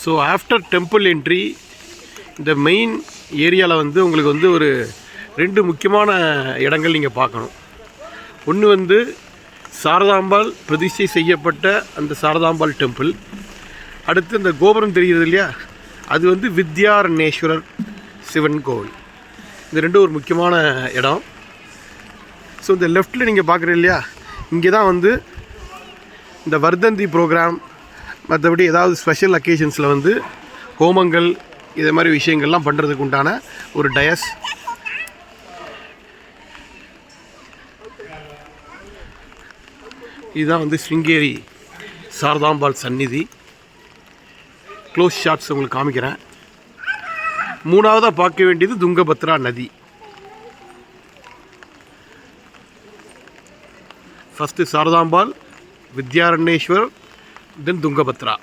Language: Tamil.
ஸோ ஆஃப்டர் டெம்பிள் என்ட்ரி இந்த மெயின் ஏரியாவில் வந்து உங்களுக்கு வந்து ஒரு 2 முக்கியமான இடங்கள் நீங்கள் பார்க்கணும். ஒன்று வந்து சாரதாம்பாள் பிரதிஷ்டை செய்யப்பட்ட அந்த சாரதாம்பாள் டெம்பிள். அடுத்து இந்த கோபுரம் தெரிகிறது இல்லையா, அது வந்து வித்யாரண்யேஸ்வரர் சிவன் கோவில். இந்த 2 ஒரு முக்கியமான இடம். ஸோ இந்த லெஃப்டில் நீங்கள் பார்க்குறீங்க இல்லையா, இங்கே தான் வந்து இந்த வர்தந்தி ப்ரோக்ராம், மற்றபடி ஏதாவது ஸ்பெஷல் அக்கேஷன்ஸில் வந்து ஹோமங்கள் இதை மாதிரி விஷயங்கள்லாம் பண்ணுறதுக்கு உண்டான ஒரு டயஸ். இதுதான் வந்து ஸ்ருங்கேரி சாரதாம்பாள் சந்நிதி. க்ளோஸ் ஷாட்ஸ் உங்களுக்கு காமிக்கிறேன். 3ஆவதாக பார்க்க வேண்டியது துங்கபத்ரா நதி. ஃபஸ்ட்டு சாரதாம்பாள், வித்யாரண்யேஸ்வர், தென் துங்கபத்ரா.